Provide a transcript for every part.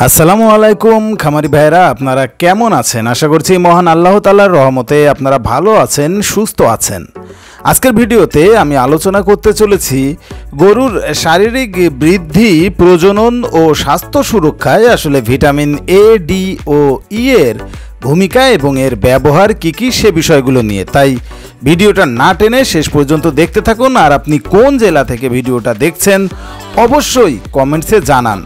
আসসালামু আলাইকুম খামারি ভাইরা, আপনারা কেমন আছেন? আশা করছি মহান আল্লাহ তাআলার রহমতে আপনারা ভালো আছেন, সুস্থ আছেন। আজকের ভিডিওতে আমি আলোচনা করতে চলেছি গরুর শারীরিক বৃদ্ধি, প্রজনন ও স্বাস্থ্য সুরক্ষায় আসলে ভিটামিন এ, ডি ও ই এর ভূমিকা এবং এর ব্যবহার কী কী সে বিষয়গুলো নিয়ে। তাই ভিডিওটা না টেনে শেষ পর্যন্ত দেখতে থাকুন। আর আপনি কোন জেলা থেকে ভিডিওটা দেখছেন অবশ্যই কমেন্টসে জানান।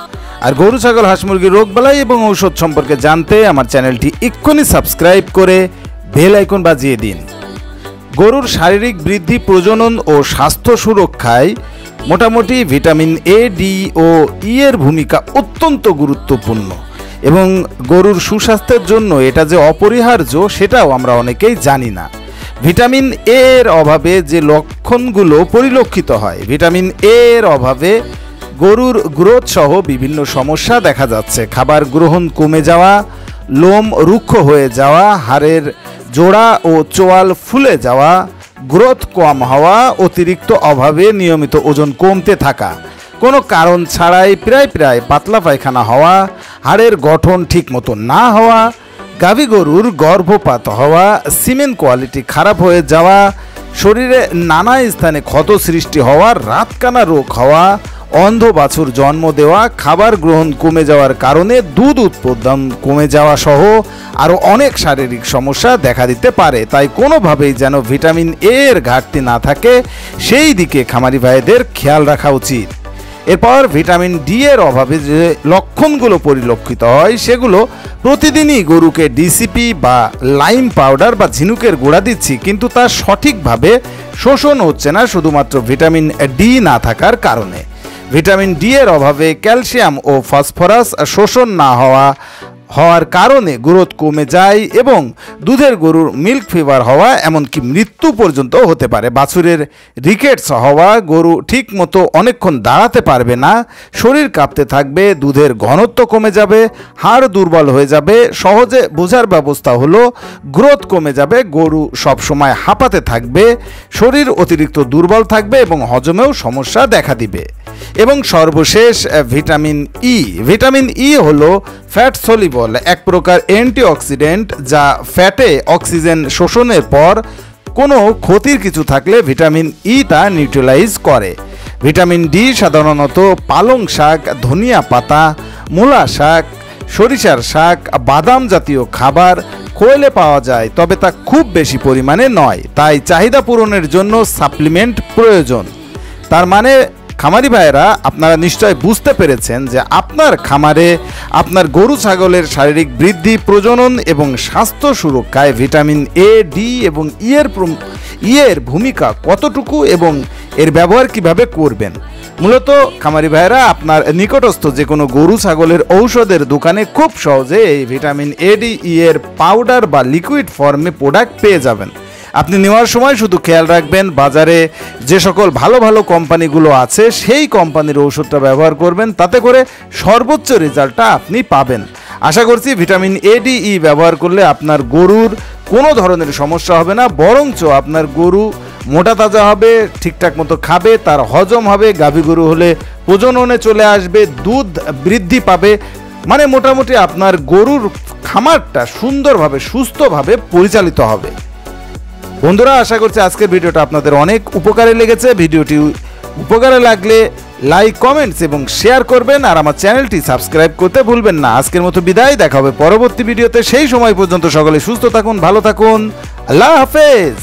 আর গরু, ছাগল, হাঁস, মুরগির রোগবালাই এবং ঔষধ সম্পর্কে জানতে আমার চ্যানেলটি এক্ষুনি সাবস্ক্রাইব করে বেল আইকন বাজিয়ে দিন। গরুর শারীরিক বৃদ্ধি, প্রজনন ও স্বাস্থ্য সুরক্ষায় মোটামুটি ভিটামিন এ, ডি ও ই এর ভূমিকা অত্যন্ত গুরুত্বপূর্ণ এবং গরুর সুস্বাস্থ্যের জন্য এটা যে অপরিহার্য সেটাও আমরা অনেকেই জানি না। ভিটামিন এ এর অভাবে যে লক্ষণগুলো পরিলক্ষিত হয়, ভিটামিন এ এর অভাবে গরুর গ্রোথ সহ বিভিন্ন সমস্যা দেখা যাচ্ছে। খাবার গ্রহণ কমে যাওয়া, লোম রুক্ষ হয়ে যাওয়া, হাড়ের জোড়া ও চোয়াল ফুলে যাওয়া, গ্রোথ কম হওয়া, অতিরিক্ত অভাবে নিয়মিত ওজন কমতে থাকা, কোনো কারণ ছাড়াই প্রায় পাতলা পায়খানা হওয়া, হাড়ের গঠন ঠিকমতো না হওয়া, গাভী গরুর গর্ভপাত হওয়া, সিমেন্ট কোয়ালিটি খারাপ হয়ে যাওয়া, শরীরে নানা স্থানে ক্ষত সৃষ্টি হওয়া, রাতকানা রোগ হওয়া, অন্ধ বাছুর জন্ম দেওয়া, খাবার গ্রহণ কমে যাওয়ার কারণে দুধ উৎপাদন কমে যাওয়া সহ আরও অনেক শারীরিক সমস্যা দেখা দিতে পারে। তাই কোনোভাবেই যেন ভিটামিন এ এর ঘাটতি না থাকে সেই দিকে খামারি ভাইদের খেয়াল রাখা উচিত। এরপর ভিটামিন ডি এর অভাবে যে লক্ষণগুলো পরিলক্ষিত হয় সেগুলো প্রতিদিনই গরুকে ডিসিপি বা লাইম পাউডার বা ঝিনুকের গুঁড়া দিচ্ছি, কিন্তু তা সঠিকভাবে শোষণ হচ্ছে না শুধুমাত্র ভিটামিন ডি না থাকার কারণে। ভিটামিন ডি এর অভাবে ক্যালসিয়াম ও ফসফরাস শোষণ না হওয়ার কারণে গ্রোথ কমে যায় এবং দুধের গরুর মিল্ক ফিভার হওয়া, এমনকি মৃত্যু পর্যন্ত হতে পারে। বাছুরের রিকেটস হওয়া, গরু ঠিক মতো অনেকক্ষণ দাঁড়াতে পারবে না, শরীর কাঁপতে থাকবে, দুধের ঘনত্ব কমে যাবে, হাড় দুর্বল হয়ে যাবে। সহজে বোঝার ব্যবস্থা হলো গ্রোথ কমে যাবে, গরু সবসময় হাঁপাতে থাকবে, শরীর অতিরিক্ত দুর্বল থাকবে এবং হজমেও সমস্যা দেখা দিবে। এবং সর্বশেষ ভিটামিন ই। ভিটামিন ই হলো ফ্যাট সলিবল এক প্রকার অ্যান্টিঅক্সিডেন্ট, যা ফ্যাটে অক্সিজেন শোষণের পর কোনো ক্ষতির কিছু থাকলে ভিটামিন ই তা নিউট্রালাইজ করে। ভিটামিন ডি সাধারণত পালং শাক, ধনিয়া পাতা, মূলা শাক, সরিষার শাক, বাদাম জাতীয় খাবার, খোলে পাওয়া যায়, তবে তা খুব বেশি পরিমাণে নয়। তাই চাহিদা পূরণের জন্য সাপ্লিমেন্ট প্রয়োজন। তার মানে খামারি ভাইয়েরা, আপনারা নিশ্চয় বুঝতে পেরেছেন যে আপনার খামারে আপনার গরু ছাগলের শারীরিক বৃদ্ধি, প্রজনন এবং স্বাস্থ্য সুরক্ষায় ভিটামিন এ, ডি এবং ই এর ভূমিকা কতটুকু এবং এর ব্যবহার কিভাবে করবেন। মূলত খামারি ভাইয়েরা, আপনার নিকটস্থ যে কোনো গরু ছাগলের ঔষধের দোকানে খুব সহজে এই ভিটামিন এ, ডি, ই এর পাউডার বা লিকুইড ফর্মে প্রোডাক্ট পেয়ে যাবেন। আপনি নেওয়ার সময় শুধু খেয়াল রাখবেন বাজারে যে সকল ভালো ভালো কোম্পানিগুলো আছে সেই কোম্পানির ঔষধটা ব্যবহার করবেন, তাতে করে সর্বোচ্চ রেজাল্টটা আপনি পাবেন। আশা করছি ভিটামিন এ, ডি, ই ব্যবহার করলে আপনার গরুর কোনো ধরনের সমস্যা হবে না, বরঞ্চ আপনার গরু মোটা তাজা হবে, ঠিকঠাক মতো খাবে, তার হজম হবে, গাভী গরু হলে প্রজননে চলে আসবে, দুধ বৃদ্ধি পাবে। মানে মোটামুটি আপনার গরুর খামারটা সুন্দরভাবে, সুস্থভাবে পরিচালিত হবে। বন্ধুরা, আশা করছি আজকের ভিডিওটা আপনাদের অনেক উপকারে লেগেছে। ভিডিওটি উপকারে লাগলে লাইক, কমেন্টস এবং শেয়ার করবেন আর আমার চ্যানেলটি সাবস্ক্রাইব করতে ভুলবেন না। আজকের মতো বিদায়, দেখা হবে পরবর্তী ভিডিওতে। সেই সময় পর্যন্ত সকলে সুস্থ থাকুন, ভালো থাকুন, আল্লাহ হাফেজ।